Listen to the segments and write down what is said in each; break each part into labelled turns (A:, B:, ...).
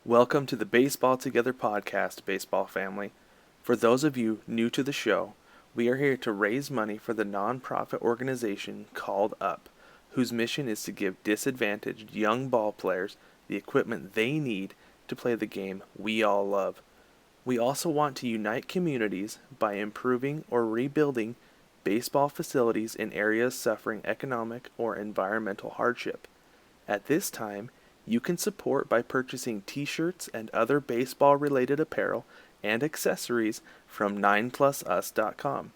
A: Welcome to the Baseball Together podcast, baseball family. For those of you new to the show, we are here to raise money for the nonprofit organization called UP, whose mission is to give disadvantaged young ball players the equipment they need to play the game we all love. We also want to unite communities by improving or rebuilding baseball facilities in areas suffering economic or environmental hardship. At this time, you can support by purchasing t-shirts and other baseball-related apparel and accessories from 9plusus.com.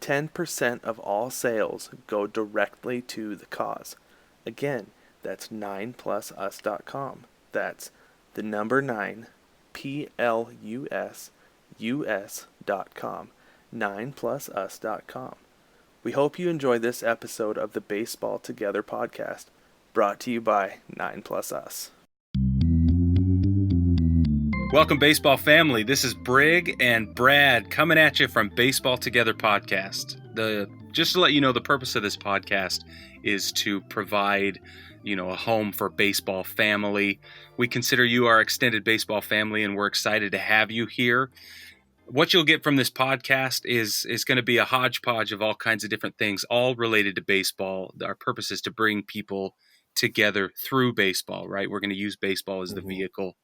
A: 10% of all sales go directly to the cause. Again, that's 9plusus.com. That's the number 9, PLUSUS.com. 9plusus.com. We hope you enjoy this episode of the Baseball Together podcast, brought to you by 9plusus.
B: Welcome, baseball family. This is Brig and Brad coming at you from Baseball Together podcast. Just to let you know, the purpose of this podcast is to provide, a home for baseball family. We consider you our extended baseball family, and we're excited to have you here. What you'll get from this podcast is going to be a hodgepodge of all kinds of different things, all related to baseball. Our purpose is to bring people together through baseball, right? We're going to use baseball as the vehicle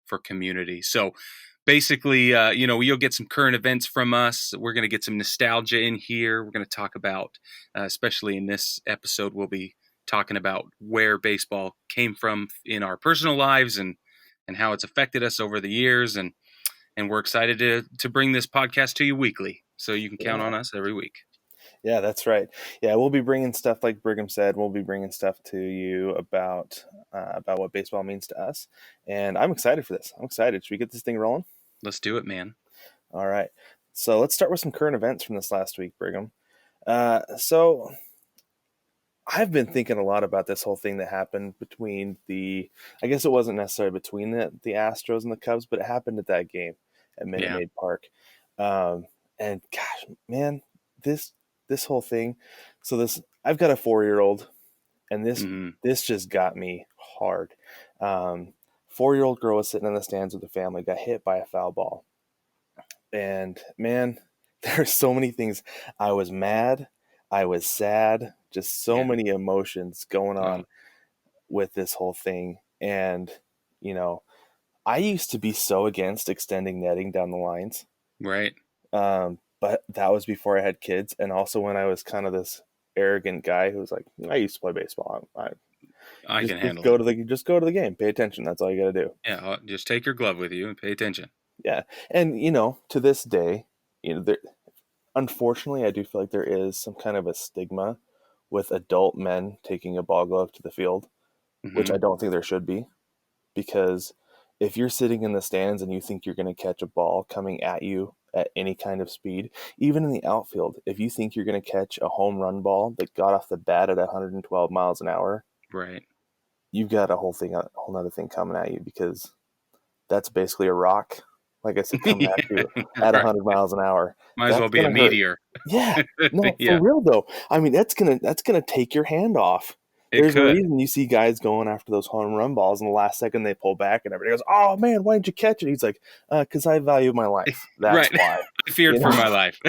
B: for community. So basically, you'll get some current events from us. We're going to get some nostalgia in here. We're going to talk about, especially in this episode, we'll be talking about where baseball came from in our personal lives and how it's affected us over the years. And we're excited to bring this podcast to you weekly. So you can count on us every week.
A: Yeah, that's right. Yeah, we'll be bringing stuff like Brigham said. We'll be bringing stuff to you about what baseball means to us, and I'm excited for this. I'm excited. Should we get this thing rolling?
B: Let's do it, man.
A: All right. So let's start with some current events from this last week, Brigham. So I've been thinking a lot about this whole thing that happened between I guess it wasn't necessarily between the Astros and the Cubs, but it happened at that game at Minute Maid Park. And gosh, man, this whole thing. So I've got a 4-year-old, and this just got me hard. 4-year-old girl was sitting in the stands with the family, got hit by a foul ball. And man, there are so many things. I was mad. I was sad. Just so many emotions going on with this whole thing. And, I used to be so against extending netting down the lines.
B: Right.
A: But that was before I had kids. And also when I was kind of this arrogant guy who was like, I used to play baseball.
B: I can handle
A: it. Just go to the game. Pay attention. That's all you got to do.
B: Yeah. Just take your glove with you and pay attention.
A: Yeah. And, to this day, unfortunately, I do feel like there is some kind of a stigma with adult men taking a ball glove to the field, which I don't think there should be. Because if you're sitting in the stands and you think you're going to catch a ball coming at you at any kind of speed, even in the outfield, if you think you're going to catch a home run ball that got off the bat at 112 miles an hour,
B: right,
A: you've got a whole nother thing coming at you, because that's basically a rock, like I said, coming at you at 100 miles an hour.
B: Might as well be a meteor.
A: Yeah, no, for real though. I mean, that's gonna take your hand off. There's a reason you see guys going after those home run balls, and the last second they pull back, and everybody goes, "Oh man, why didn't you catch it?" He's like, "Because I value my life. That's why."
B: I feared for my life.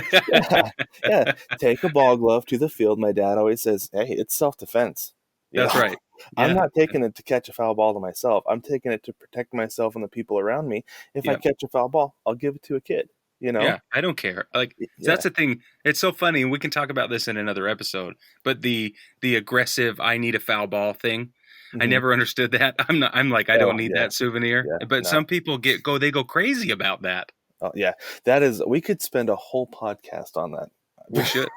A: yeah. Take a ball glove to the field. My dad always says, "Hey, it's self-defense."
B: That's right. Yeah.
A: I'm not taking it to catch a foul ball to myself. I'm taking it to protect myself and the people around me. If I catch a foul ball, I'll give it to a kid.
B: Yeah, I don't care. That's the thing. It's so funny, and we can talk about this in another episode. But the aggressive, I need a foul ball thing, I never understood that. I'm like, I don't need that souvenir. Yeah, but some people go crazy about that.
A: Oh yeah, that is. We could spend a whole podcast on that.
B: We should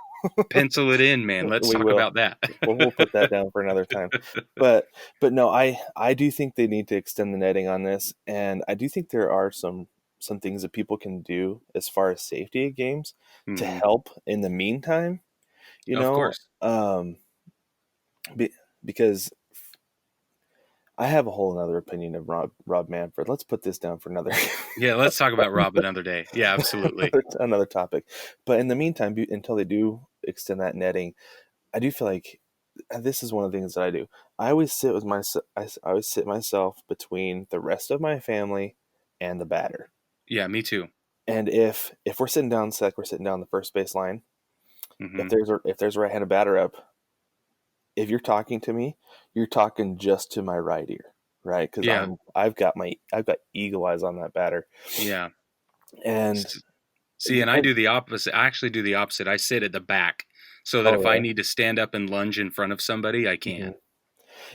B: pencil it in, man. Let's talk about that.
A: We'll put that down for another time. But no, I do think they need to extend the netting on this, and I do think there are some things that people can do as far as safety at games to help in the meantime,
B: Of course.
A: Because I have a whole another opinion of Rob Manfred. Let's put this down for another.
B: Yeah, let's talk about Rob another day. Yeah, absolutely.
A: another topic. But in the meantime, until they do extend that netting, I do feel like this is one of the things that I do. I always sit with I always sit myself between the rest of my family and the batter.
B: Yeah, me too.
A: And if we're sitting down sec, we're sitting down the first base line.
B: Hmm.
A: If there's a right-handed batter up, if you're talking to me, you're talking just to my right ear, right? Because
B: Yeah,
A: I've got eagle eyes on that batter,
B: yeah.
A: and
B: S- See, and I do the opposite. I actually do the opposite. I sit at the back so that
A: oh
B: if I
A: really?
B: need to stand up and lunge in front of somebody, I
A: Hmm.
B: can.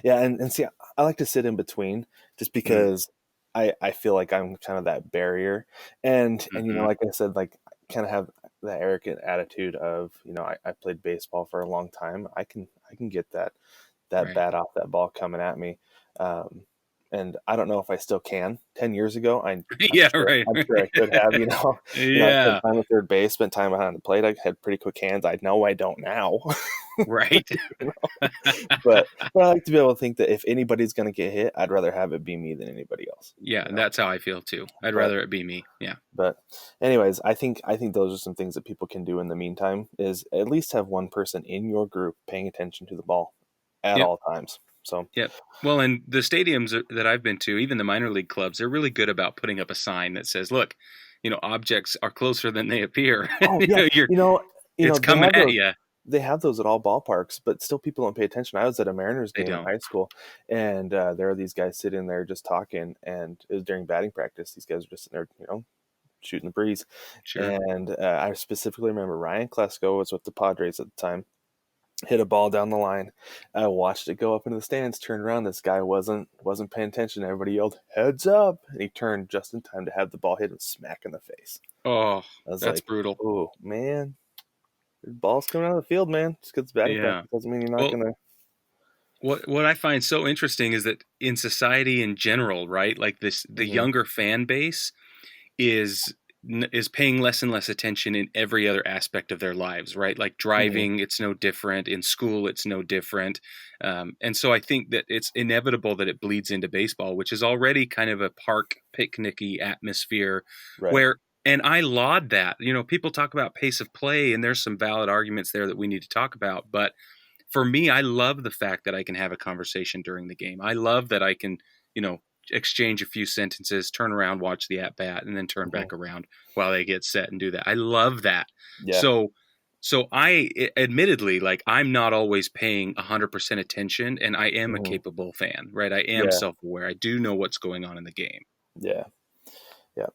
A: Yeah, and see, I like to sit in between just
B: Mm-hmm.
A: because I feel like I'm kind of that barrier, and
B: Mm-hmm.
A: like I said, like I kind of have that arrogant attitude of I played baseball for a long time. I can get that
B: Right.
A: bat off that ball coming at me. Um, and I don't know if I still can. 10 years ago,
B: Yeah, right.
A: I'm sure I could have. I spent
B: Yeah,
A: time at third base, spent time behind the plate. I had pretty quick hands. I know I don't now.
B: right.
A: you know? but I like to be able to think that if anybody's going to get hit, I'd rather have it be me than anybody else.
B: Yeah, that's how I feel too. I'd
A: But
B: rather it be me. Yeah.
A: but anyways, I think those are some things that people can do in the meantime. Is at least have one person in your group paying attention to the ball at
B: Yep.
A: all times. So
B: Yep. Well, and the stadiums that I've been to, even the minor league clubs, they're really good about putting up a sign that says, "Look, objects are closer than they appear.
A: oh yeah,
B: You're
A: you know
B: it's coming at you."
A: they have those at all ballparks, but still people don't pay attention. I was at a Mariners
B: They
A: game in
B: don't.
A: high school, and there are these guys sitting there just talking, and it was during batting practice. These guys were just sitting there, shooting the breeze.
B: Sure.
A: And I specifically remember Ryan Klesko was with the Padres at the time. Hit a ball down the line. I watched it go up into the stands. Turned around. This guy wasn't paying attention. Everybody yelled "Heads up!" and he turned just in time to have the ball hit him smack in the face.
B: Oh,
A: I was
B: that's
A: like,
B: brutal.
A: "Oh man, the ball's coming out of the field, man. Just because it's batting
B: Yeah.
A: practice doesn't mean you're not
B: Well,
A: gonna."
B: what I find so interesting is that in society in general, right? Like the
A: Hmm.
B: younger fan base is is paying less and less attention in every other aspect of their lives, right? Like
A: Hmm.
B: driving, it's no different. In school, it's no different. And so I think that it's inevitable that it bleeds into baseball, which is already kind of a park picnicky atmosphere
A: Right.
B: where. And I laud that. People talk about pace of play, and there's some valid arguments there that we need to talk about. But for me, I love the fact that I can have a conversation during the game. I love that I can, you know, exchange a few sentences, turn around, watch the at bat, and then turn
A: Hmm.
B: back around while they get set and do that. I love that.
A: Yeah.
B: So admittedly, like I'm not always paying 100% attention, and I am a
A: Hmm.
B: capable fan, right? I am
A: Yeah.
B: self-aware. I do know what's going on in the game.
A: Yeah. Yeah.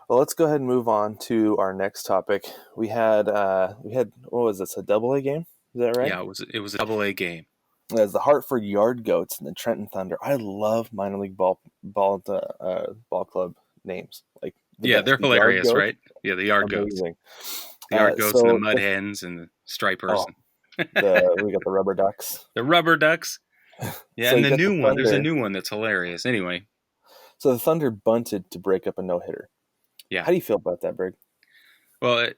A: Well, let's go ahead and move on to our next topic. We had what was this, a double A game? Is that right?
B: Yeah, it was a double A game.
A: As the Hartford Yard Goats and the Trenton Thunder. I love minor league ball club names. Like the
B: Yeah,
A: best,
B: they're
A: the Yard
B: hilarious,
A: Goats,
B: right? Yeah, the yard goats,
A: amazing.
B: the yard goats, and the
A: So
B: mud hens, and the stripers,
A: oh, we got the Rubber Ducks.
B: the rubber ducks. Yeah,
A: So
B: and
A: you
B: the
A: got the
B: new one. There's a
A: Thunder.
B: new one that's hilarious. Anyway,
A: So the Thunder bunted to break up a no hitter.
B: yeah.
A: How do you feel about that, Brig?
B: Well,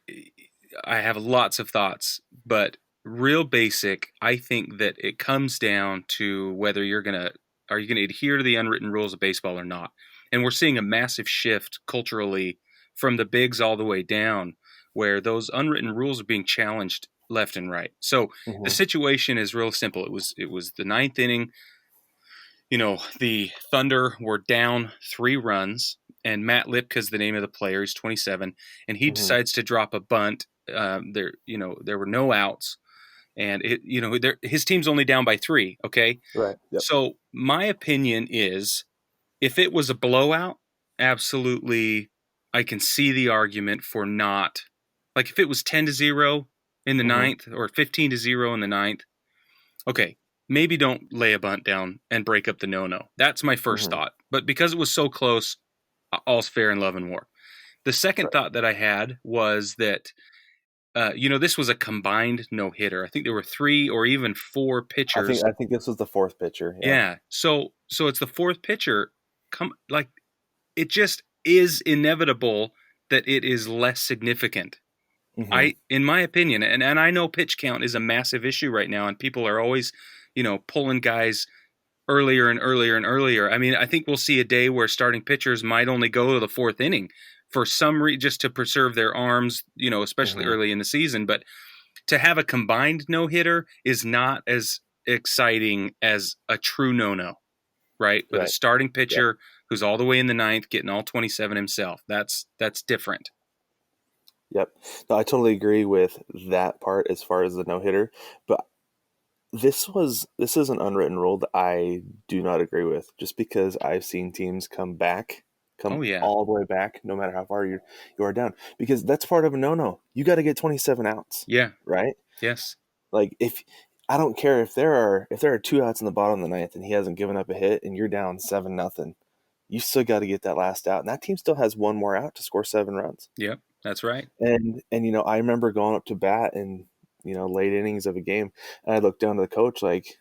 B: I have lots of thoughts, but real basic. I think that it comes down to whether are you gonna adhere to the unwritten rules of baseball or not. And we're seeing a massive shift culturally from the bigs all the way down, where those unwritten rules are being challenged left and right. So the
A: Hmm.
B: situation is real simple. It was the ninth inning. The Thunder were down 3 runs, and Matt Lipka's the name of the player. He's 27, and he
A: Hmm.
B: decides to drop a bunt. There were no outs, and his team's only down by 3. Okay,
A: Right. Yep.
B: so my opinion is, if it was a blowout, absolutely, I can see the argument for not. Like if it was 10-0 in the
A: Hmm.
B: ninth or 15-0 in the ninth. Okay, maybe don't lay a bunt down and break up the no-no. That's my first
A: Hmm.
B: thought. But because it was so close, all's fair in love and war. The second
A: Right.
B: thought that I had was that, this was a combined no-hitter. I think there were 3 or even 4
A: I think
B: pitchers.
A: I think this was the fourth pitcher. Yeah.
B: Yeah. So it's the fourth pitcher. It just is inevitable that it is less significant.
A: Hmm.
B: In my opinion, and I know pitch count is a massive issue right now, and people are always, pulling guys earlier and earlier and earlier. I mean, I think we'll see a day where starting pitchers might only go to the fourth inning for some reason, just to preserve their arms, especially
A: Hmm.
B: early in the season. But to have a combined no hitter is not as exciting as a true no-no, right? With a
A: Right.
B: starting
A: Yeah.
B: pitcher who's all the way in the ninth, getting all 27 himself. That's different.
A: Yep. No, I totally agree with that part as far as the no hitter, but this is an unwritten rule that I do not agree with. Just because I've seen teams come
B: Oh yeah,
A: all the way back, no matter how far you are down, because that's part of a no-no. You got to get 27 outs,
B: yeah,
A: right?
B: yes,
A: Like if I don't care if there are two outs in the bottom of the ninth and he hasn't given up a hit and you're down 7-0, you still got to get that last out, and that team still has one more out to score 7 runs.
B: yep, that's right.
A: And I remember going up to bat in late innings of a game, and I looked down to the coach like,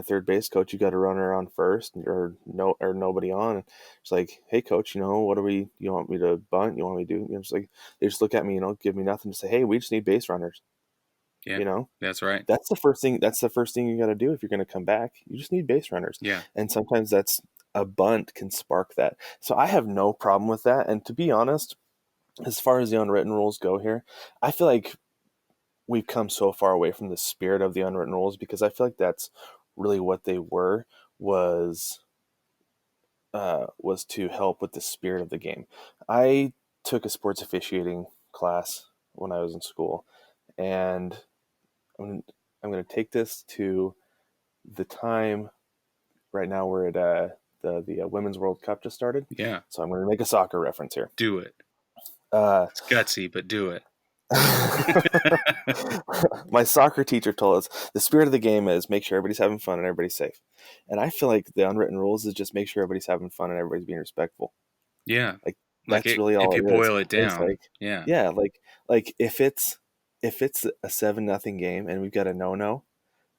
A: third base coach, you got a runner on first or nobody on. And it's like, hey coach, what do we? You want me to bunt? You want me to do? It's like they just look at me, give me nothing to say. Hey, we just need base runners.
B: Yeah,
A: You know,
B: that's right.
A: that's the first thing. That's the first thing you got to do if you're going to come back. You just need base runners,
B: Yeah,
A: and sometimes that's a bunt can spark that. So I have no problem with that. And to be honest, as far as the unwritten rules go here, I feel like we've come so far away from the spirit of the unwritten rules, because I feel like that's really what they were was was to help with the spirit of the game. I took a sports officiating class when I was in school, and I'm, I'm going to take this to the time. Right now we're at the Women's World Cup just started,
B: yeah,
A: so I'm going to make a soccer reference here.
B: do it.
A: Uh,
B: It's gutsy, but do it.
A: My soccer teacher told us the spirit of the game is make sure everybody's having fun and everybody's safe. And I feel like the unwritten rules is just make sure everybody's having fun and everybody's being respectful.
B: Yeah,
A: Like
B: like
A: that's really
B: if
A: all
B: you
A: it is.
B: boil it
A: And it's
B: down,
A: like,
B: yeah,
A: yeah, like if it's a 7-0 game and we've got a no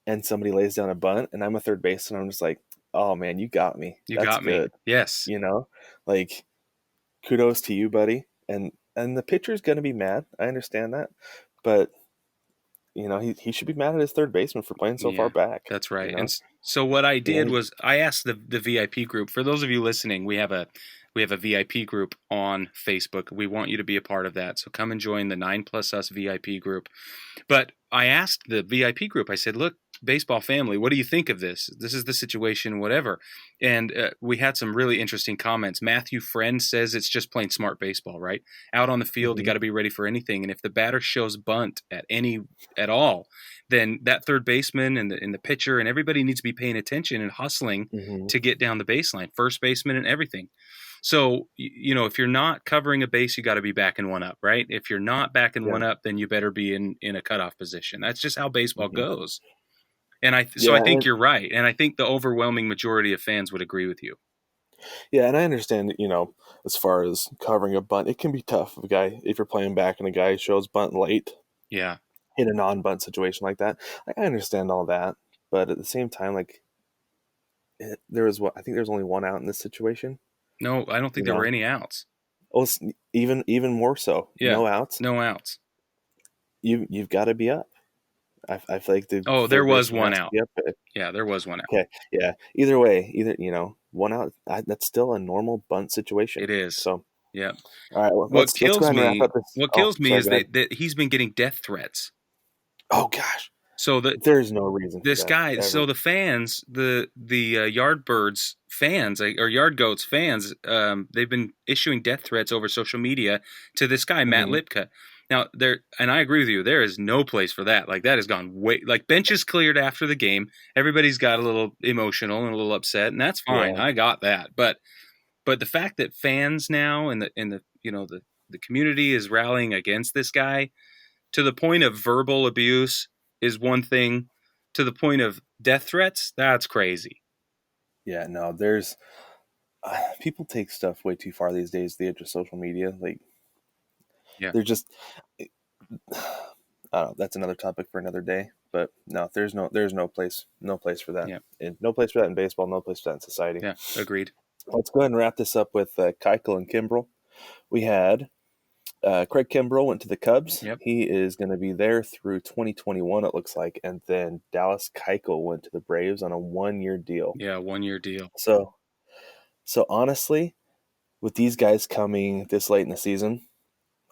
A: and somebody lays down a bunt and I'm a third baseman, I'm just like, oh man, you got me.
B: you
A: That's
B: got me.
A: good.
B: Yes,
A: You know, like kudos to you, buddy. And the pitcher's gonna be mad. I understand that, but he should be mad at his third baseman for playing so far
B: yeah,
A: back.
B: that's
A: You
B: right. And
A: know,
B: so what I
A: yeah,
B: did was I asked the VIP group. For those of you listening, we have a VIP group on Facebook. We want you to be a part of that. So come and join the 9 Plus Us VIP group. But I asked the VIP group, I said, look, baseball family, what do you think of this? This is the situation, whatever. And we had some really interesting comments. Matthew Friend says it's just plain smart baseball, right? Out on the field, you
A: hmm
B: got to be ready for anything. And if the batter shows bunt at all, then that third baseman and the pitcher and everybody needs to be paying attention and hustling
A: hmm
B: to get down the baseline, first baseman and everything. So, if you're not covering a base, you got to be backing one up, right? If you're not backing
A: yeah,
B: one up, then you better be in a cutoff position. That's just how baseball
A: hmm
B: goes. And so I
A: yeah,
B: think you're right. And I think the overwhelming majority of fans would agree with you.
A: and I understand. As far as covering a bunt, it can be tough. If you're playing back and a guy shows bunt late
B: Yeah.
A: in a non-bunt situation like that, I understand all that. But at the same time, like there was I think there's only one out in this situation.
B: No, I don't
A: You
B: think there were
A: know,
B: any outs.
A: oh, even more so,
B: Yeah.
A: no outs.
B: No outs.
A: You've got to be up. I feel like the
B: Oh, there
A: third
B: was
A: baseman
B: one
A: has to
B: out.
A: be up.
B: Yeah, there was one out.
A: Okay, yeah. Either way, one out. That's still a normal bunt situation.
B: It is.
A: So,
B: Yeah.
A: all right, well,
B: What
A: let's go
B: kills
A: ahead and wrap
B: me,
A: up this.
B: what
A: Oh,
B: kills me
A: sorry.
B: is
A: Go ahead.
B: that he's been getting death threats.
A: Oh gosh,
B: So
A: there's no reason for
B: this
A: that
B: guy, so
A: ever.
B: the fans, the Yardbirds fans or Yard Goats fans, they've been issuing death threats over social media to this guy Matt
A: hmm
B: Lipka. Now and I agree with you. There is no place for that. Like that has gone way. Like benches cleared after the game. Everybody's got a little emotional and a little upset, and that's fine.
A: Yeah,
B: I got that. But the fact that fans now and the the community is rallying against this guy to the point of verbal abuse is one thing, to the point of death threats, that's crazy.
A: yeah. No, there's people take stuff way too far these days. The age of social media, like
B: Yeah.
A: they're just. I don't know. That's another topic for another day. But no, there's no place for that,
B: Yeah.
A: and no place for that in baseball. No place for that in society.
B: Yeah. Agreed.
A: Let's go ahead and wrap this up with Keuchel and Kimbrel. We had Craig Kimbrel went to the Cubs.
B: Yep.
A: He is going to be there through 2021, it looks like. And then Dallas Keuchel went to the Braves on a 1-year deal.
B: Yeah. 1 year deal.
A: So, so honestly, with these guys coming this late in the season,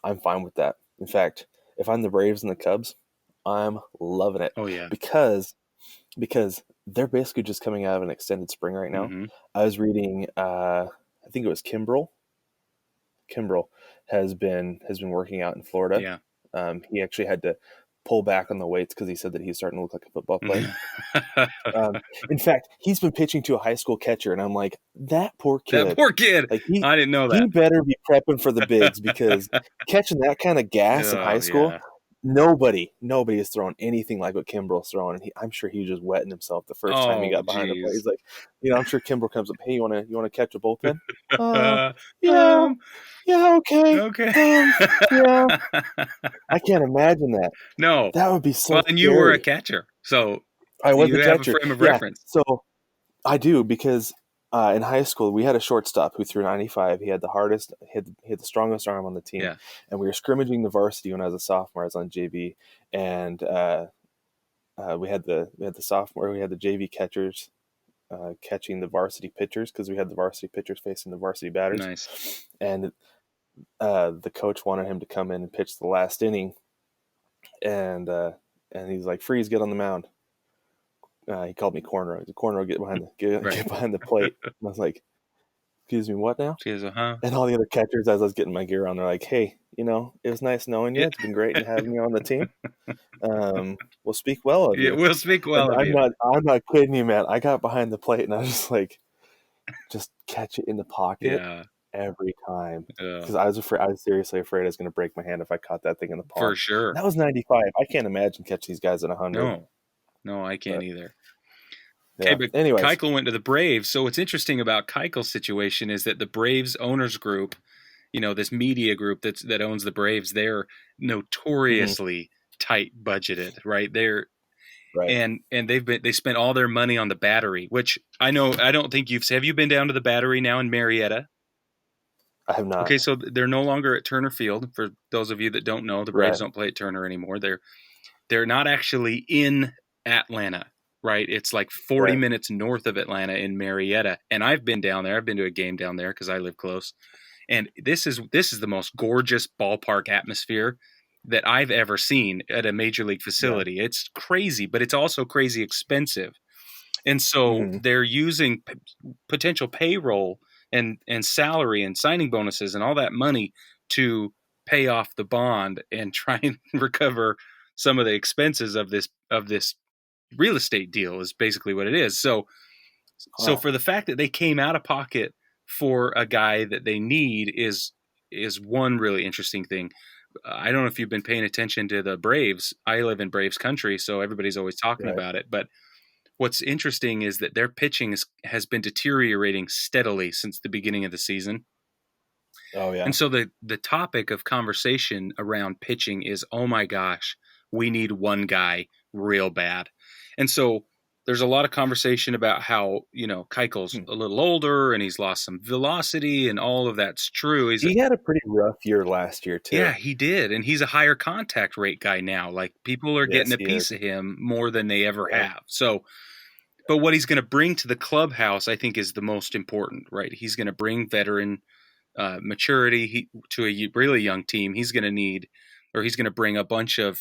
A: I'm fine with that. In fact, if I'm the Braves and the Cubs, I'm loving it
B: Oh, yeah.
A: because because they're basically just coming out of an extended spring right now.
B: Mm-hmm.
A: I was reading, I think it was Kimbrel. Kimbrel has been working out in Florida.
B: Yeah.
A: He actually had to pull back on the weights because he said that he's starting to look like a football player. In fact, he's been pitching to a high school catcher, and I'm like, that poor
B: That
A: kid.
B: poor kid.
A: Like
B: I didn't know
A: he
B: that.
A: better be prepping for the bigs because catching that kind of gas in high
B: Oh,
A: school,
B: yeah.
A: nobody is throwing anything like what Kimbrel's throwing. And I'm sure he was just wetting himself the first time he
B: Oh,
A: got behind the plate.
B: geez.
A: He's like, I'm sure Kimbrel comes up, hey, you wanna catch a bullpen?
B: um,
A: Yeah, yeah, okay,
B: okay.
A: yeah. I can't imagine that.
B: No.
A: That would be so
B: Well, and you were a
A: scary.
B: catcher, so
A: I was
B: you
A: a
B: have a
A: catcher.
B: frame of
A: Yeah,
B: reference.
A: so I do because in high school we had a shortstop who threw 95. He had the hardest, he had the strongest arm on the team,
B: Yeah.
A: and we were scrimmaging the varsity when I was a sophomore. I was on JV, and we had the JV catchers catching the varsity pitchers because we had the varsity pitchers facing the varsity batters,
B: Nice.
A: and the coach wanted him to come in and pitch the last inning, and he's like, "Freeze, get on the mound." He called me corner. The corner, get behind
B: Right.
A: get behind the plate. And I was like, "Excuse me, what now?"
B: She goes, uh-huh.
A: And all the other catchers, as I was getting my gear on, they're like, "Hey, it was nice knowing you.
B: Yeah.
A: It's been great having you on the team. We'll speak well of
B: Yeah,
A: you."
B: we'll speak
A: And
B: well of
A: I'm
B: you.
A: not kidding you, man. I got behind the plate and I was just like, just catch it in the pocket
B: Yeah.
A: every time
B: Uh,
A: because I was afraid. I was seriously afraid I was going to break my hand if I caught that thing in the
B: for
A: palm. And
B: sure.
A: that was 95. I can't imagine catching these guys at 100.
B: No. No, I can't
A: But
B: either. Okay,
A: yeah.
B: but
A: Anyways,
B: Keuchel went to the Braves. So what's interesting about Keuchel's situation is that the Braves owners group, this media group that owns the Braves, they're
A: mhm,
B: notoriously tight budgeted, right?
A: right.
B: And they spent all their money on the Battery, which I don't think have you been down to the Battery now in Marietta?
A: I have not.
B: Okay, so they're no longer at Turner Field. For those of you that don't know, the Braves
A: Right.
B: don't play at Turner anymore. They're not actually in Atlanta, right? It's like 40
A: Right.
B: minutes north of Atlanta in Marietta. And I've been down there. I've been to a game down there because I live close. And this is the most gorgeous ballpark atmosphere that I've ever seen at a major league
A: Yeah.
B: facility. It's crazy, but it's also crazy expensive. And so
A: Hmm.
B: they're using potential payroll and salary and signing bonuses and all that money to pay off the bond and try and recover some of the expenses of this real estate deal is basically what it is. So
A: Huh.
B: for the fact that they came out of pocket for a guy that they need is one really interesting thing. I don't know if you've been paying attention to the Braves. I live in Braves country, so everybody's always talking
A: Right.
B: about it. But what's interesting is that their pitching has been deteriorating steadily since the beginning of the season.
A: Oh yeah.
B: And so the topic of conversation around pitching is, oh my gosh, we need one guy real bad. And so there's a lot of conversation about how, Keuchel's
A: Hmm.
B: a little older and he's lost some velocity and all of that's true.
A: He had a pretty rough year last year
B: Yeah,
A: too.
B: he did. And he's a higher contact rate guy now. Like people are getting
A: Yes,
B: a
A: he
B: piece
A: is.
B: of him more than they ever
A: Right.
B: have. So but what he's going to bring to the clubhouse, I think, is the most important, right? He's going to bring veteran maturity to a really young team. He's going to need, or he's going to bring a bunch of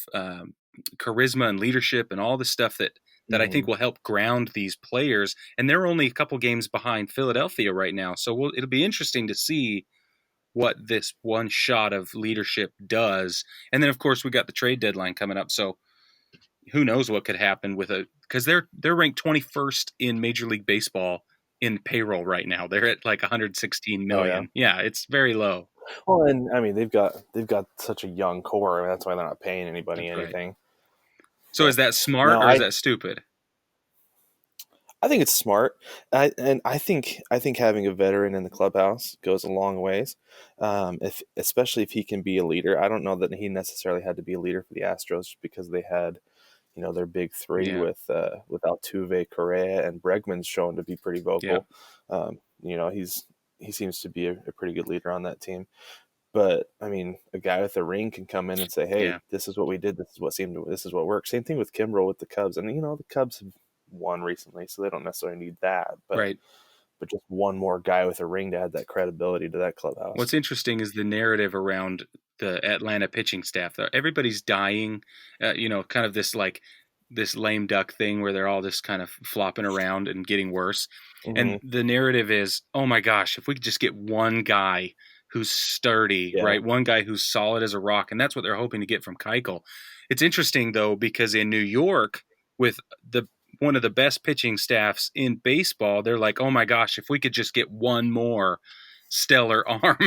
B: charisma and leadership and all the stuff that I think
A: Hmm.
B: will help ground these players. And they're only a couple games behind Philadelphia right now, so it'll be interesting to see what this one shot of leadership does. And then, of course, we got the trade deadline coming up, so who knows what could happen because they're ranked 21st in Major League Baseball in payroll right now. They're at like 116
A: Oh yeah.
B: million. Yeah, it's very low.
A: Well, and I mean they've got such a young core. I mean, that's why they're not paying anybody
B: That's right.
A: anything.
B: So is
A: But
B: that smart
A: no,
B: or is
A: I
B: that stupid?
A: I think it's smart. I think having a veteran in the clubhouse goes a long ways. If especially if he can be a leader. I don't know that he necessarily had to be a leader for the Astros because they had their big three
B: Yeah,
A: with Altuve, Correa, and Bregman's shown to be pretty
B: yeah,
A: vocal. He seems to be a pretty good leader on that team. But I mean, a guy with a ring can come in and say, "Hey,
B: yeah.
A: this is what we did. This is what worked." Same thing with Kimbrel with the Cubs, and the Cubs have won recently, so they don't necessarily need that. But
B: Right.
A: just one more guy with a ring to add that credibility to that clubhouse.
B: What's interesting is the narrative around the Atlanta pitching staff. Everybody's dying, kind of this like this lame duck thing where they're all just kind of flopping around and getting worse.
A: Hmm.
B: And the narrative is, oh my gosh, if we could just get one guy who's sturdy,
A: Yeah.
B: right? One guy who's solid as a rock. And that's what they're hoping to get from Keuchel. It's interesting, though, because in New York, with one of the best pitching staffs in baseball, they're like, oh my gosh, if we could just get one more stellar arm,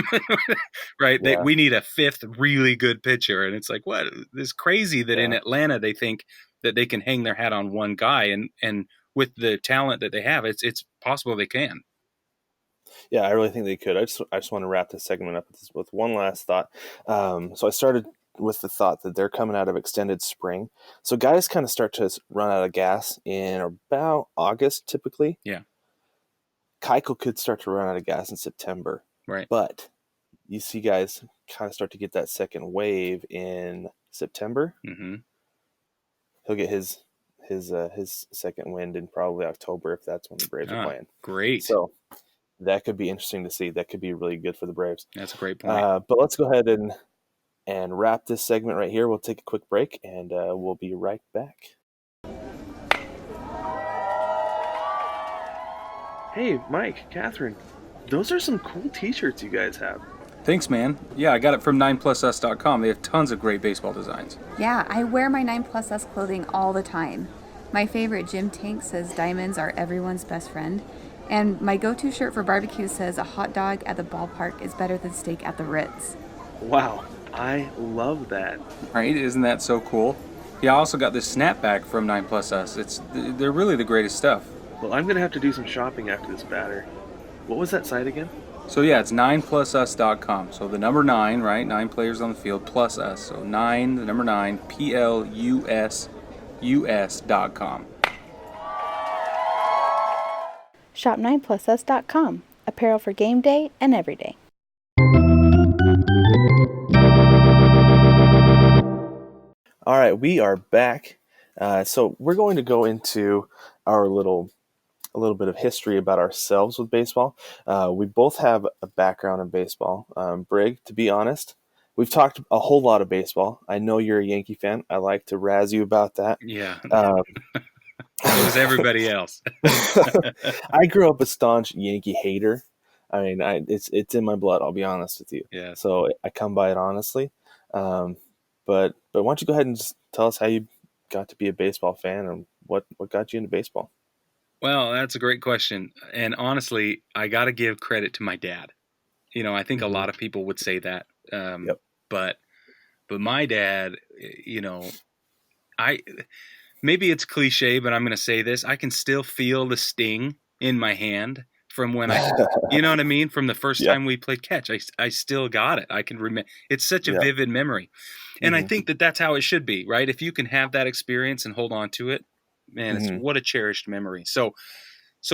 B: right?
A: Yeah.
B: We need a fifth really good pitcher. And it's like, what? It's crazy that in
A: Yeah.
B: Atlanta they think that they can hang their hat on one guy, and with the talent that they have, it's possible they can.
A: Yeah, I really think they could. I just want to wrap this segment up with one last thought. So I started with the thought that they're coming out of extended spring. So guys kind of start to run out of gas in about August, typically.
B: Yeah.
A: Keuchel could start to run out of gas in September.
B: Right.
A: But you see guys kind of start to get that second wave in September.
B: Mm-hmm.
A: He'll get his second wind in probably October, if that's when the Braves are playing.
B: Great.
A: So that could be interesting to see. That could be really good for the Braves.
B: That's a great point.
A: But let's go ahead and wrap this segment right here. We'll take a quick break, and we'll be right back. Hey, Mike, Catherine, those are some cool T-shirts you guys have.
C: Thanks, man. Yeah, I got it from 9plusus.com. They have tons of great baseball designs.
D: Yeah, I wear my 9plusus clothing all the time. My favorite gym tank says diamonds are everyone's best friend. And my go-to shirt for barbecue says a hot dog at the ballpark is better than steak at the Ritz.
A: Wow, I love that.
C: Right? Isn't that so cool? Yeah, I also got this snapback from 9plusus. They're really the greatest stuff.
A: Well, I'm going to have to do some shopping after this batter. What was that site again?
C: So yeah, it's 9plusus.com. So the number 9, right? 9 players on the field plus us. So 9, the number 9, PLUSUS.com.
E: Shop 9plusus.com. Apparel for game day and every day.
A: All right, we are back. So we're going to go into our a little bit of history about ourselves with baseball. We both have a background in baseball. Brig, to be honest, we've talked a whole lot of baseball. I know you're a Yankee fan. I like to razz you about that.
B: Yeah. So is everybody else.
A: I grew up a staunch Yankee hater. I mean, it's in my blood. I'll be honest with you.
B: Yeah.
A: So I come by it honestly. But why don't you go ahead and just tell us how you got to be a baseball fan and what got you into baseball?
B: Well, that's a great question. And honestly, I got to give credit to my dad. I think a lot of people would say that.
A: Yep.
B: But my dad, maybe it's cliche, but I'm going to say this. I can still feel the sting in my hand from when you know what I mean? From the first time we played catch. I still got it. I can remember. It's such a vivid memory. And I think that that's how it should be, right? If you can have that experience and hold on to it, man, it's what a cherished memory. So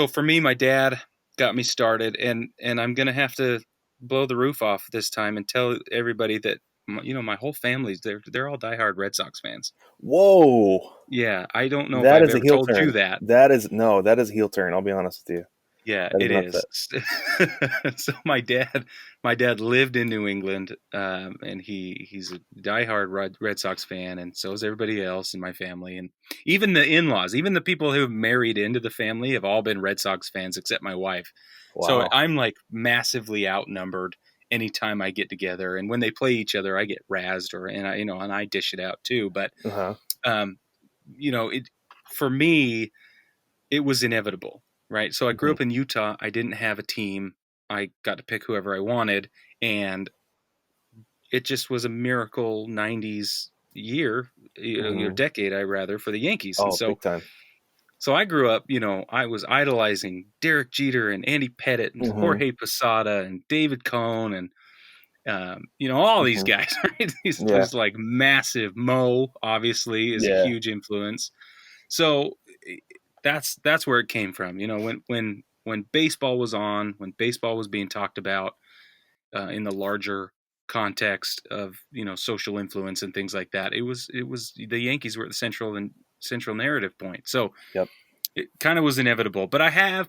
B: for me, my dad got me started, and I'm going to have to blow the roof off this time and tell everybody that, my whole family's, they're all diehard Red Sox fans.
A: Whoa.
B: Yeah. I don't know
A: that
B: if
A: is
B: I've
A: a
B: ever
A: heel
B: told
A: turn.
B: you that.
A: That is a heel turn. I'll be honest with you.
B: Yeah, it is. So my dad lived in New England, and he's a diehard Red Sox fan, and so is everybody else in my family, and even the in-laws, even the people who have married into the family have all been Red Sox fans except my wife.
A: Wow.
B: So I'm like massively outnumbered anytime I get together, and when they play each other, I get razzed, and I dish it out too. But for me, it was inevitable. Right. So I grew up in Utah. I didn't have a team. I got to pick whoever I wanted. And it just was a miracle 90s year, decade, for the Yankees.
A: Oh,
B: and so,
A: big time.
B: So I grew up, I was idolizing Derek Jeter and Andy Pettit and Jorge Posada and David Cohn and, all these guys. Right? He's just like massive. Mo, obviously, is a huge influence. So that's where it came from. When baseball was on, when baseball was being talked about in the larger context of social influence and things like that, it was the Yankees were at the central narrative point. So it kind of was inevitable. But I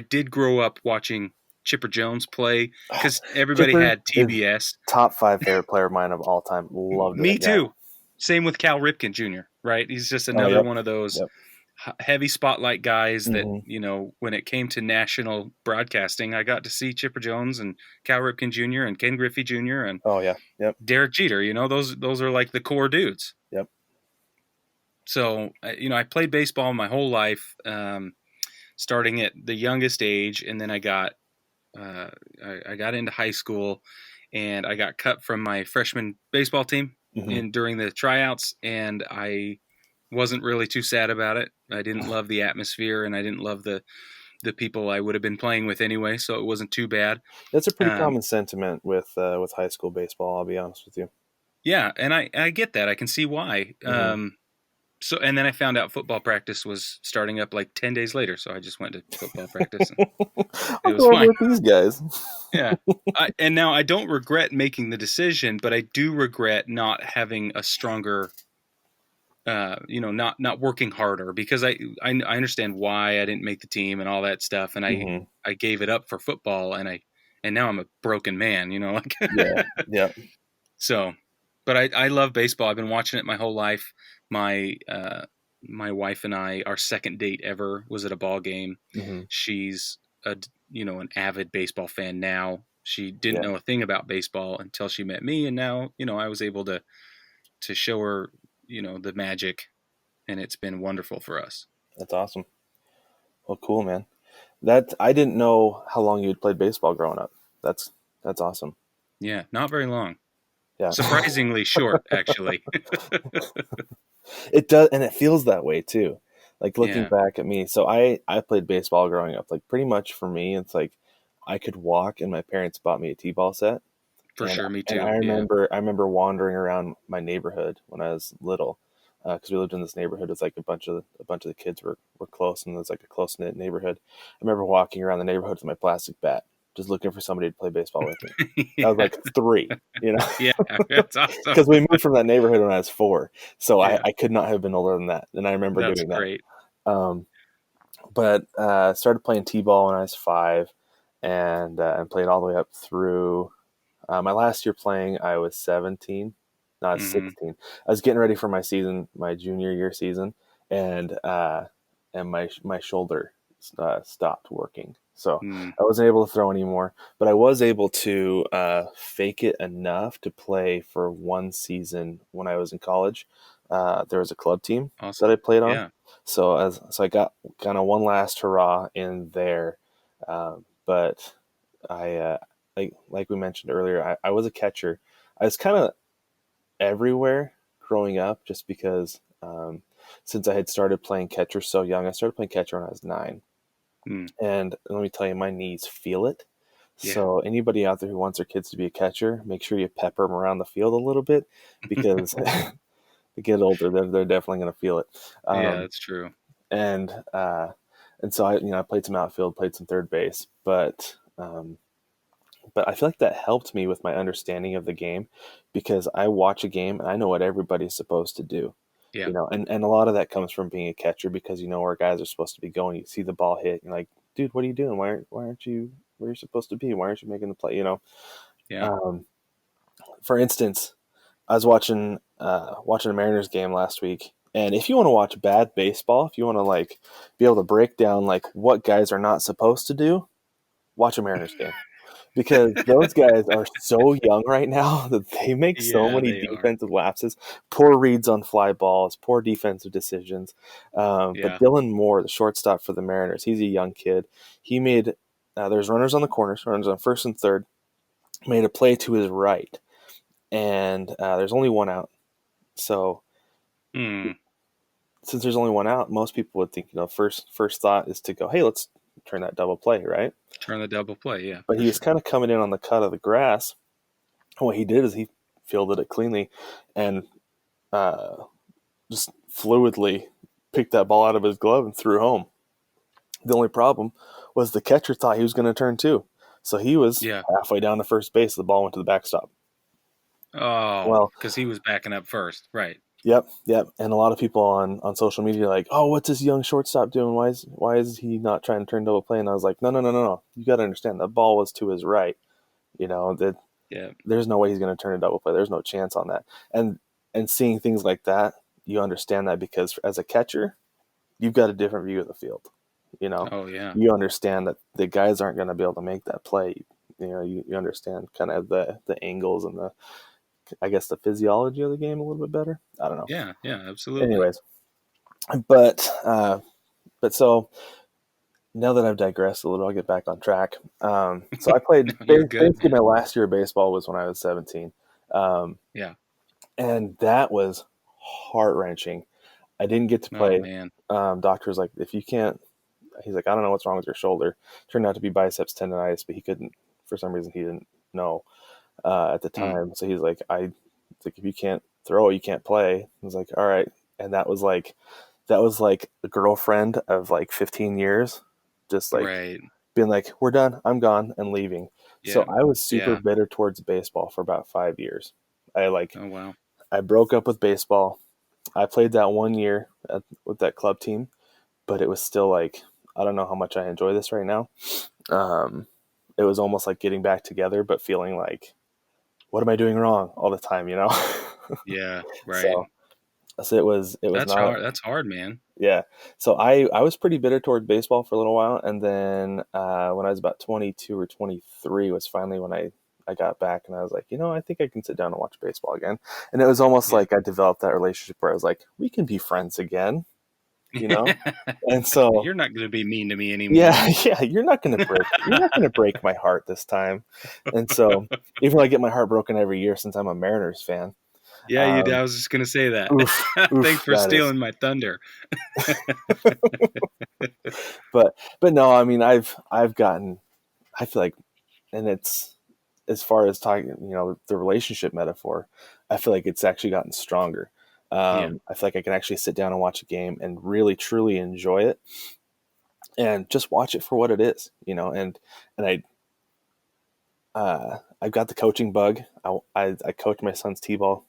B: did grow up watching Chipper Jones play because everybody
A: Chipper
B: had TBS.
A: Top 5 favorite player of mine of all time. Loved it.
B: Me too. Same with Cal Ripken Jr. right? He's just
A: Oh,
B: another
A: yep.
B: one of those
A: Yep.
B: heavy spotlight guys that,
A: Hmm.
B: when it came to national broadcasting, I got to see Chipper Jones and Cal Ripken Jr. and Ken Griffey Jr. and
A: Oh, yeah. Yep.
B: Derek Jeter. Those are like the core dudes.
A: Yep.
B: So, I played baseball my whole life, starting at the youngest age, and then I got into high school, and I got cut from my freshman baseball team
A: Hmm.
B: during the tryouts, and I wasn't really too sad about it. I didn't love the atmosphere, and I didn't love the people I would have been playing with anyway, so it wasn't too bad.
A: That's a pretty
B: Um,
A: common sentiment with high school baseball. I'll be honest with you.
B: yeah, and I get that. I can see why.
A: Hmm.
B: So, and then I found out football practice was starting up like 10 days later, so I just went to football practice, and
A: I'll
B: it was
A: go over
B: fine.
A: with these guys.
B: Yeah. And now I don't regret making the decision, but I do regret not having a stronger, not working harder, because I understand why I didn't make the team and all that stuff. And
A: Hmm.
B: I gave it up for football, and now I'm a broken man, like,
A: Yeah. Yeah.
B: so, but I love baseball. I've been watching it my whole life. My wife and I, our second date ever was at a ball game.
A: Hmm.
B: She's an avid baseball fan now. She didn't
A: Yeah.
B: know a thing about baseball until she met me, and now, I was able to show her, the magic, and it's been wonderful for us.
A: That's awesome. Well, cool, man. I didn't know how long you had played baseball growing up. That's awesome.
B: Yeah, not very long.
A: Yeah.
B: Surprisingly short, actually.
A: It does, and it feels that way too. Like looking
B: Yeah,
A: back at me, so I played baseball growing up. Like pretty much for me, it's like I could walk, and my parents bought me a t-ball set,
B: for
A: and
B: sure. Me
A: and
B: too. Yeah.
A: I remember wandering around my neighborhood when I was little, because we lived in this neighborhood. It's like a bunch of the kids were close, and it was like a close knit neighborhood. I remember walking around the neighborhood with my plastic bat, just looking for somebody to play baseball with me. I was
B: Yeah.
A: like 3,
B: Yeah. That's awesome.
A: because we moved from that neighborhood when I was 4, so
B: Yeah.
A: I could not have been older than that, and I remember
B: That's
A: doing that.
B: great.
A: Um, but started playing t-ball when I was 5, and played all the way up through my last year playing. I was 17. No, I was
B: Hmm.
A: 16. I was getting ready for my season, my junior year season, and my shoulder stopped working, so
B: Mm.
A: I wasn't able to throw anymore. But I was able to fake it enough to play for one season when I was in college. There was a club team that
B: Awesome.
A: I played on,
B: Yeah.
A: so I got kind of one last hurrah in there. But I like we mentioned earlier, I was a catcher. I was kind of everywhere growing up, just because since I had started playing catcher so young. I started playing catcher when I was 9,
B: Mm.
A: and let me tell you, my knees feel it.
B: Yeah.
A: So anybody out there who wants their kids to be a catcher, make sure you pepper them around the field a little bit, because they get older, they're definitely going to feel it.
B: Yeah,
A: Um,
B: that's true.
A: and so I played some outfield, played some third base, but I feel like that helped me with my understanding of the game, because I watch a game and I know what everybody's supposed to do.
B: Yeah.
A: And a lot of that comes from being a catcher, because you know where guys are supposed to be going. You see the ball hit, you're like, dude, what are you doing? Why aren't you where you're supposed to be? Why aren't you making the play?
B: Yeah.
A: Um, for instance, I was watching a Mariners game last week, and if you want to watch bad baseball, if you want to like be able to break down like what guys are not supposed to do, watch a Mariners game, because those guys are so young right now that they make so
B: Yeah,
A: many
B: they are.
A: defensive lapses, poor reads on fly balls, poor defensive decisions. But
B: Yeah.
A: Dylan Moore, the shortstop for the Mariners, he's a young kid. He made there's runners on the corners, runners on first and third, made a play to his right, and there's only one out. So
B: Mm.
A: since there's only one out, most people would think, first thought is to go, hey, let's turn that double play, right?
B: Turn the double play. Yeah,
A: But
B: for
A: he was
B: sure.
A: kind of coming in on the cut of the grass. What he did is he fielded it cleanly and just fluidly picked that ball out of his glove and threw home. The only problem was the catcher thought he was going to turn too. So he was
B: Yeah.
A: halfway down to first base. The ball went to the backstop.
B: Oh,
A: Well,
B: because he was backing up first. Right.
A: yep. And a lot of people on social media are like, oh, what's this young shortstop doing? Why is he not trying to turn double play? And I was like, no. You got to understand, that ball was to his right. That
B: Yeah.
A: there's no way he's going to turn a double play. There's no chance on that. And seeing things like that, you understand that because as a catcher, you've got a different view of the field. You know,
B: Oh yeah.
A: you understand that the guys aren't going to be able to make that play. You know, you understand kind of the angles and I guess the physiology of the game a little bit better. I don't know.
B: Yeah, yeah, absolutely.
A: Anyways, but so now that I've digressed a little, I'll get back on track. So I played
B: You're good,
A: basically my
B: man.
A: last year of baseball was when I was 17.
B: Yeah.
A: And that was heart wrenching. I didn't get to
B: Oh
A: play.
B: man.
A: Doctor's like, if you can't, he's like, I don't know what's wrong with your shoulder. Turned out to be biceps tendonitis, but he couldn't, for some reason, he didn't know at the
B: Mm.
A: time. So he's like, it's like, if you can't throw, you can't play. I was like, all right. And that was like a girlfriend of like 15 years, just like
B: Right.
A: being like, we're done, I'm gone, and leaving. So
B: Yeah.
A: I was super
B: Yeah.
A: bitter towards baseball for about 5 years.
B: Oh wow.
A: I broke up with baseball. I played that 1 year with that club team, but it was still like, I don't know how much I enjoy this right now. It was almost like getting back together, but feeling like, what am I doing wrong all the time, you know?
B: Yeah. Right.
A: so, so it was
B: That's
A: not,
B: hard. That's hard, man.
A: yeah. So I was pretty bitter toward baseball for a little while. And then when I was about 22 or 23 was finally when I got back and I was like, I think I can sit down and watch baseball again. And it was almost
B: Yeah.
A: like I developed that relationship where I was like, we can be friends again, you know? And so,
B: You're not going to be mean to me anymore.
A: yeah, yeah, you're not going to break my heart this time. And so even though I get my heart broken every year since I'm a Mariners fan,
B: Yeah, you did. I was just going to say that. Thanks
A: oof,
B: for
A: that is,
B: stealing my thunder.
A: but no, I mean, I've gotten, I feel like, and it's, as far as talking, the relationship metaphor, I feel like it's actually gotten stronger.
B: Yeah.
A: I feel like I can actually sit down and watch a game and really truly enjoy it and just watch it for what it is, and I've got the coaching bug. I coached my son's t-ball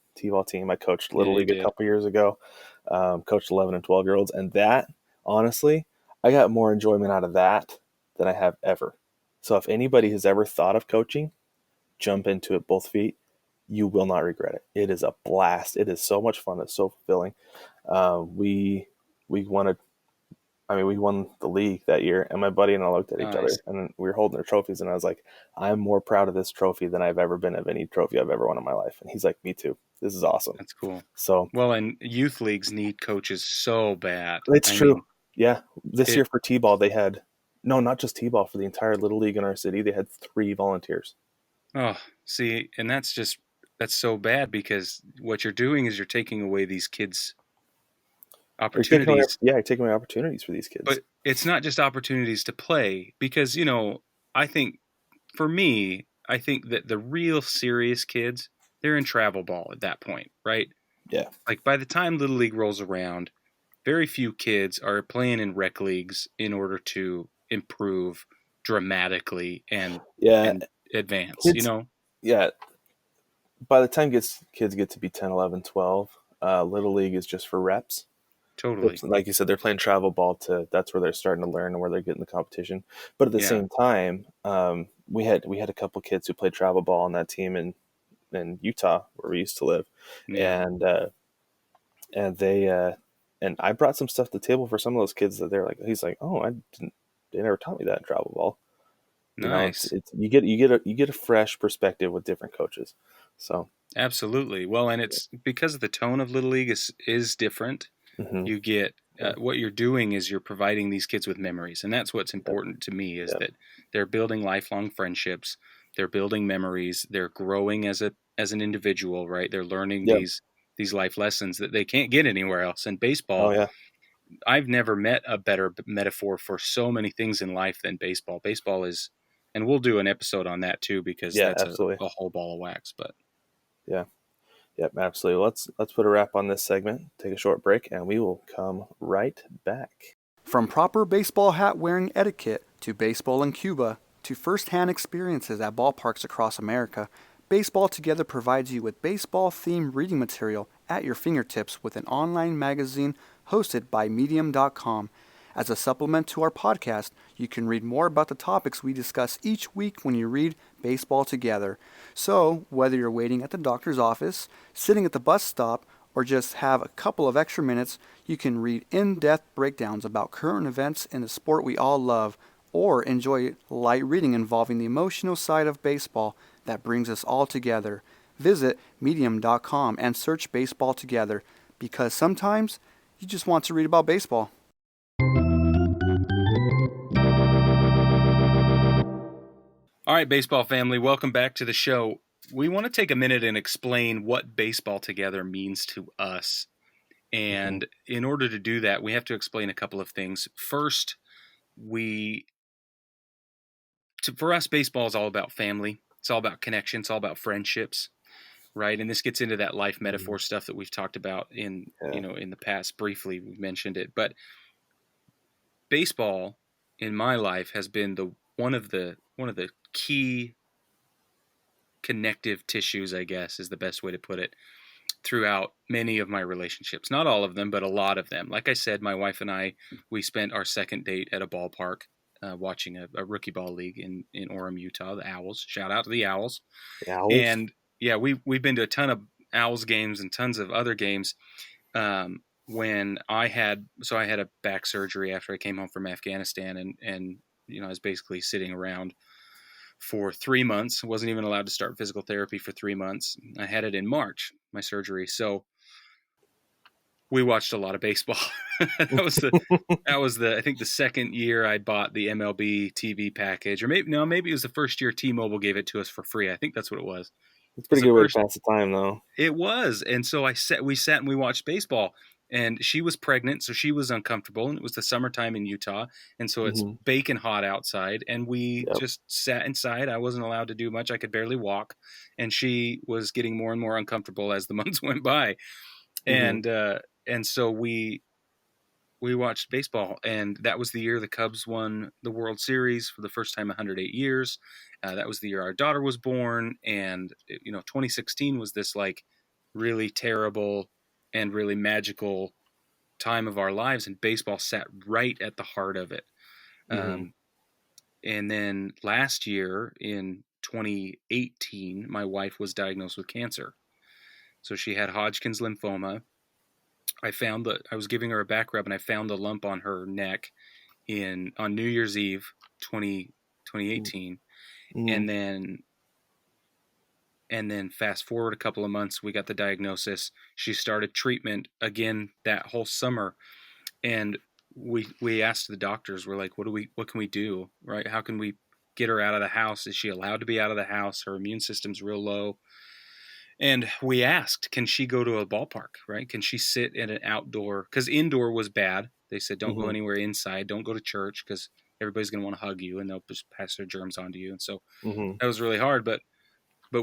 A: team. I coached
B: Yeah,
A: Little
B: you
A: League a
B: did.
A: couple years ago, coached 11 and 12-year-olds, and that, honestly, I got more enjoyment out of that than I have ever. So if anybody has ever thought of coaching, jump into it both feet. You will not regret it. It is a blast. It is so much fun. It's so fulfilling. We won we won the league that year, and my buddy and I looked at each other,
B: Nice.
A: and we were holding our trophies, and I was like, I'm more proud of this trophy than I've ever been of any trophy I've ever won in my life. And he's like, me too. This is awesome.
B: That's cool.
A: So
B: Well, and youth leagues need coaches so bad.
A: it's
B: I
A: true.
B: mean,
A: Yeah. This year for T-ball, they had, no, not just T-ball, for the entire Little League in our city, they had 3 volunteers.
B: oh, see, and that's so bad because what you're doing is you're taking away these kids' opportunities.
A: You're taking away opportunities for these kids.
B: But it's not just opportunities to play because, I think for me, I think that the real serious kids, they're in travel ball at that point, right?
A: Yeah.
B: Like by the time Little League rolls around, very few kids are playing in rec leagues in order to improve dramatically and
A: Yeah.
B: advance,
A: Kids, yeah. By the time kids get to be 10, 11, 12, Little League is just for reps.
B: Totally.
A: Like you said, they're playing travel ball that's where they're starting to learn and where they're getting the competition. But at the
B: Yeah.
A: same time, we had a couple kids who played travel ball on that team in Utah where we used to live.
B: Yeah.
A: And they and I brought some stuff to the table for some of those kids that he's like, oh, they never taught me that in travel ball.
B: Nice.
A: It's you get a fresh perspective with different coaches. So
B: Absolutely. Well, and it's because the tone of Little League is different.
A: mm-hmm.
B: You get what you're doing is you're providing these kids with memories, and that's what's important to me is that they're building lifelong friendships, they're building memories, they're growing as an individual, right? They're learning these life lessons that they can't get anywhere else. And baseball,
A: Oh yeah.
B: I've never met a better metaphor for so many things in life than baseball. Baseball is, and we'll do an episode on that too because that's
A: absolutely.
B: a whole ball of wax. But
A: Yeah. Yep, absolutely. Let's put a wrap on this segment, take a short break, and we will come right back.
F: From proper baseball hat wearing etiquette to baseball in Cuba to first-hand experiences at ballparks across America, Baseball Together provides you with baseball-themed reading material at your fingertips with an online magazine hosted by Medium.com. As a supplement to our podcast, you can read more about the topics we discuss each week when you read Baseball Together. So, whether you're waiting at the doctor's office, sitting at the bus stop, or just have a couple of extra minutes, you can read in-depth breakdowns about current events in the sport we all love, or enjoy light reading involving the emotional side of baseball that brings us all together. Visit medium.com and search Baseball Together, because sometimes you just want to read about baseball.
B: All right, baseball family, welcome back to the show. We want to take a minute and explain what Baseball Together means to us. And in order to do that, we have to explain a couple of things. First, for us, baseball is all about family. It's all about connection. It's all about friendships, right? And this gets into that life metaphor stuff that we've talked about in the past. Briefly, we mentioned it, but baseball in my life has been one of the key connective tissues, I guess is the best way to put it, throughout many of my relationships. Not all of them, but a lot of them. Like I said, my wife and I, we spent our second date at a ballpark watching a rookie ball league in Orem, Utah, the Owls. Shout out to the Owls. And yeah, we've been to a ton of Owls games and tons of other games. When I had a back surgery after I came home from Afghanistan, and I was basically sitting around for 3 months. I wasn't even allowed to start physical therapy for 3 months. I had it in March, my surgery. So we watched a lot of baseball. that was the I think the second year I bought the MLB TV package, or maybe it was the first year T-Mobile gave it to us for free. I think that's what it was.
A: It's a pretty good way to pass the time, though.
B: It was. And so we sat and we watched baseball. And she was pregnant, so she was uncomfortable. And it was the summertime in Utah. And so it's baking hot outside. And we just sat inside. I wasn't allowed to do much. I could barely walk. And she was getting more and more uncomfortable as the months went by. And so we watched baseball. And that was the year the Cubs won the World Series for the first time in 108 years. That was the year our daughter was born. And, 2016 was this like really terrible and really magical time of our lives, and baseball sat right at the heart of it. And then last year in 2018, my wife was diagnosed with cancer. So she had Hodgkin's lymphoma. I was giving her a back rub, and I found a lump on her neck on New Year's Eve 2018. And then fast forward a couple of months, we got the diagnosis. She started treatment again that whole summer. And we asked the doctors, we're like, what can we do? Right? How can we get her out of the house? Is she allowed to be out of the house? Her immune system's real low. And we asked, can she go to a ballpark? Right? Can she sit in an outdoor? Because indoor was bad. They said, don't go anywhere inside. Don't go to church because everybody's going to want to hug you and they'll just pass their germs on to you. And so that was really hard. But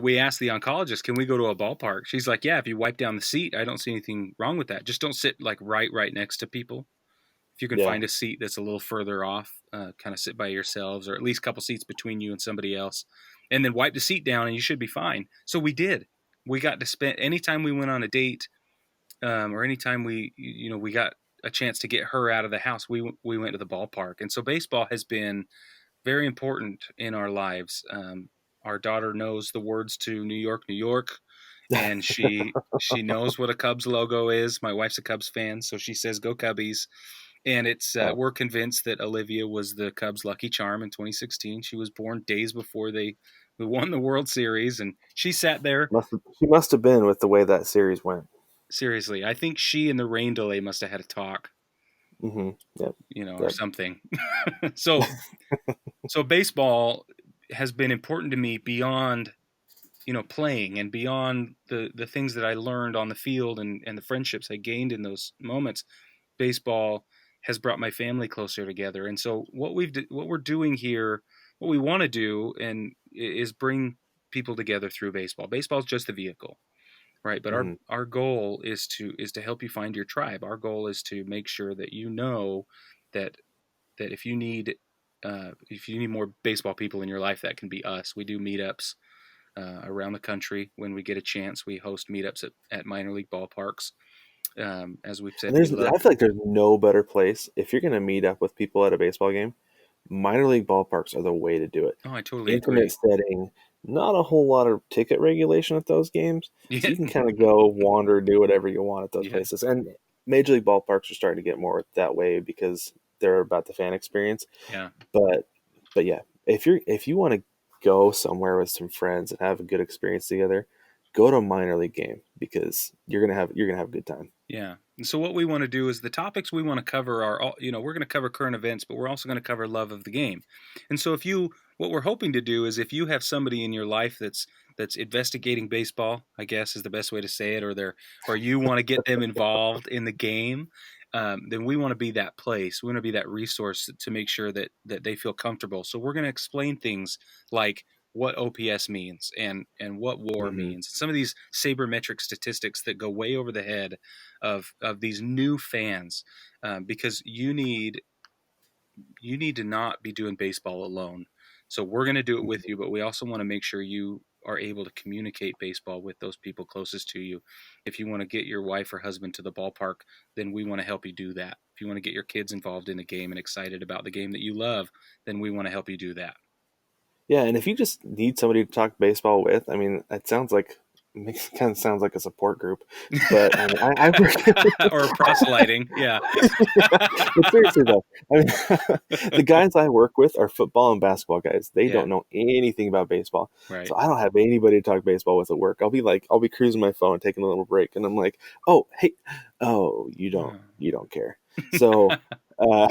B: we asked the oncologist, can we go to a ballpark? She's like, yeah, if you wipe down the seat, I don't see anything wrong with that. Just don't sit like right next to people. If you can find a seat that's a little further off, kind of sit by yourselves, or at least a couple seats between you and somebody else, and then wipe the seat down and you should be fine. So we did. We got to spend, anytime we went on a date, or anytime we got a chance to get her out of the house, we went to the ballpark. And so baseball has been very important in our lives. Our daughter knows the words to New York, New York, and she knows what a Cubs logo is. My wife's a Cubs fan, so she says, "Go Cubbies." And it's we're convinced that Olivia was the Cubs' lucky charm in 2016. She was born days before they won the World Series, and she sat there.
A: She must have been, with the way that series went.
B: Seriously, I think she and the rain delay must have had a talk. Or something. So baseball has been important to me beyond, playing, and beyond the things that I learned on the field and the friendships I gained in those moments. Baseball has brought my family closer together. And so what we're doing here, what we want to do is bring people together through baseball. Baseball is just the vehicle, right? But our goal is to help you find your tribe. Our goal is to make sure that that if you need more baseball people in your life, that can be us. We do meetups around the country. When we get a chance, we host meetups at minor league ballparks. As we've said,
A: I feel like there's no better place if you're going to meet up with people at a baseball game. Minor league ballparks are the way to do it.
B: Oh, I totally
A: Intimate
B: agree.
A: setting. not a whole lot of ticket regulation at those games, so
B: Yeah,
A: you can kind of go wander, do whatever you want at those
B: yeah,
A: places. And Major League ballparks are starting to get more that way because they're about the fan experience.
B: yeah.
A: But yeah, if you want to go somewhere with some friends and have a good experience together, go to a minor league game because you're gonna have a good time.
B: Yeah. And so what we want to do is the topics we want to cover are all, we're going to cover current events, but we're also going to cover love of the game. And so what we're hoping to do is if you have somebody in your life that's investigating baseball, I guess is the best way to say it, or you want to get them involved in the game, then we want to be that place. We want to be that resource to make sure that they feel comfortable. So we're going to explain things like what OPS means and what WAR
A: Hmm.
B: means. Some of these sabermetric statistics that go way over the head of these new fans, because you need to not be doing baseball alone. So we're going to do it with you, but we also want to make sure you are able to communicate baseball with those people closest to you. If you want to get your wife or husband to the ballpark, then we want to help you do that. If you want to get your kids involved in a game and excited about the game that you love, then we want to help you do that.
A: Yeah, and if you just need somebody to talk baseball with, I mean, it sounds like it kind of sounds like a support group, but I mean, I work.
B: Or proselyting, yeah.
A: But seriously though, I mean, the guys I work with are football and basketball guys. They
B: Yeah,
A: don't know anything about baseball,
B: right.
A: so I don't have anybody to talk baseball with at work. I'll be cruising my phone, taking a little break, and I'm like, oh hey, oh you don't care. So. Uh,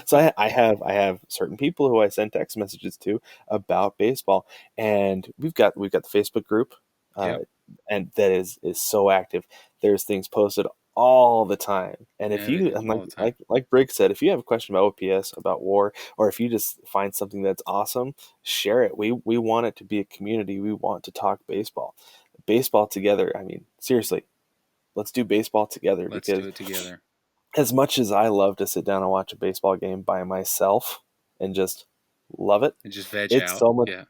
A: so I have certain people who I send text messages to about baseball, and we've got the Facebook group, uh,
B: Yep.
A: and that is so active. There's things posted all the time, and if you and
B: All the time.
A: like Brig said, if you have a question about OPS, about WAR, or if you just find something that's awesome, share it. We want it to be a community. We want to talk baseball together. I mean, seriously, let's do baseball together
B: Let's do
A: because
B: it together.
A: as much as I love to sit down and watch a baseball game by myself and just love it,
B: And just veg
A: it's
B: out.
A: so much.
B: Yeah.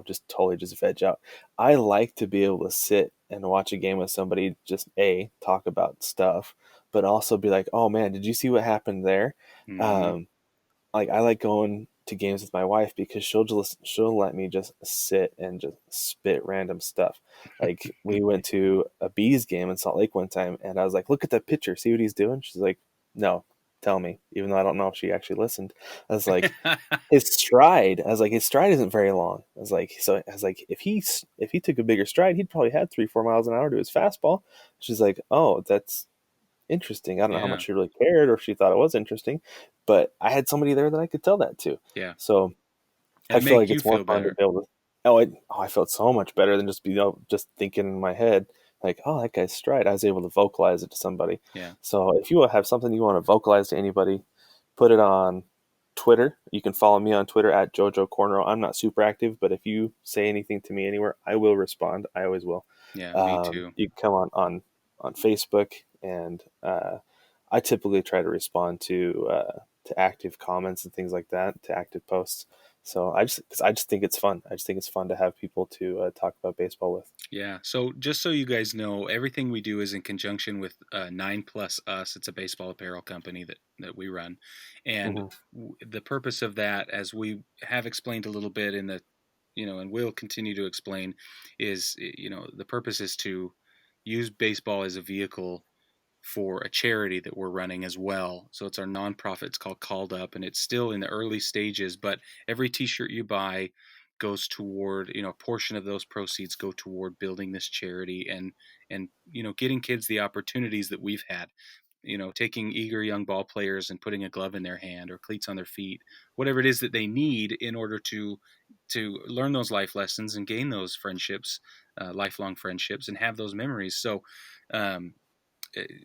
A: Just totally just veg out. I like to be able to sit and watch a game with somebody, just talk about stuff, but also be like, oh man, did you see what happened there?
B: Hmm.
A: Um, like I like going to games with my wife because she'll let me just sit and just spit random stuff. Like we went to a bees game in Salt Lake one time, and I was like, "Look at that pitcher, see what he's doing?" She's like, "No, tell me." Even though I don't know if she actually listened, I was like, "His stride." I was like, "His stride isn't very long." I was like, if he took a bigger stride, he'd probably had 3 4 miles an hour to his fastball." She's like, "Oh, that's interesting." I don't know how
B: Yeah.
A: much she really cared or if she thought it was interesting, but I had somebody there that I could tell that to.
B: Yeah.
A: So I
B: And
A: feel
B: make
A: like
B: you
A: it's more
B: feel
A: fun to
B: better.
A: be able to. I felt so much better than just just thinking in my head like, oh, that guy's stride. I was able to vocalize it to somebody.
B: Yeah.
A: So if you have something you want to vocalize to anybody, put it on Twitter. You can follow me on Twitter at Jojo Cornrow. I'm not super active, but if you say anything to me anywhere, I will respond. I always will.
B: Yeah. Me too.
A: You can come on Facebook, and I typically try to respond to active comments and things like that, to active posts. So because I just think it's fun. I just think it's fun to have people to talk about baseball with.
B: Yeah. So just so you guys know, everything we do is in conjunction with 9 Plus Us. It's a baseball apparel company that we run, and
A: Hmm.
B: the purpose of that, as we have explained a little bit in the, and we'll continue to explain, is the purpose is to use baseball as a vehicle for a charity that we're running as well. So it's our nonprofit. It's called Called Up, and it's still in the early stages. But every T-shirt you buy goes toward, a portion of those proceeds go toward building this charity and getting kids the opportunities that we've had. Taking eager young ball players and putting a glove in their hand or cleats on their feet, whatever it is that they need in order to learn those life lessons and gain those friendships, lifelong friendships, and have those memories. Um,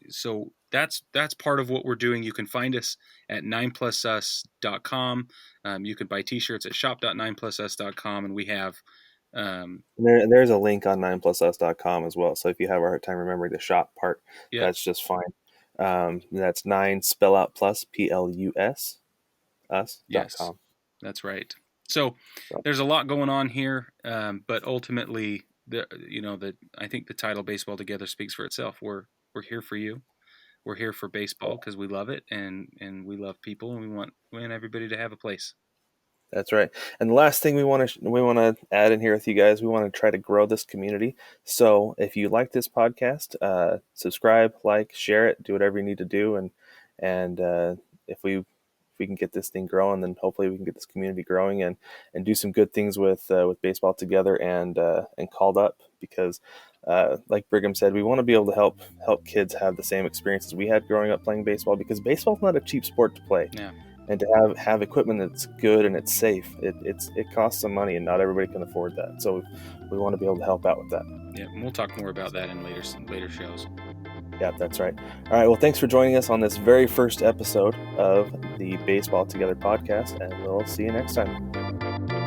B: so that's part of what we're doing. You can find us at 9plusus.com. You can buy t-shirts at shop.9plusus.com, and we have
A: There's a link on 9plusus.com as well. So if you have a hard time remembering the shop part,
B: yep,
A: that's just fine. That's nine spell out plus plus
B: yes,
A: us.com.
B: that's right. So
A: So
B: there's a lot going on here, but ultimately the I think the title Baseball Together speaks for itself. We're here for you. We're here for baseball because we love it and we love people and we want everybody to have a place.
A: That's right. And the last thing we want to add in here with you guys, we want to try to grow this community. So if you like this podcast, subscribe, like, share it, do whatever you need to do, and if we can get this thing growing, then hopefully we can get this community growing and do some good things with baseball together and called up, because like Brigham said, we want to be able to help kids have the same experiences we had growing up playing baseball, because baseball's not a cheap sport to play.
B: Yeah.
A: And to have equipment that's good and it's safe, it costs some money, and not everybody can afford that. So we want to be able to help out with that.
B: Yeah, and we'll talk more about that in later shows.
A: Yeah, that's right. All right, well, thanks for joining us on this very first episode of the Baseball Together podcast, and we'll see you next time.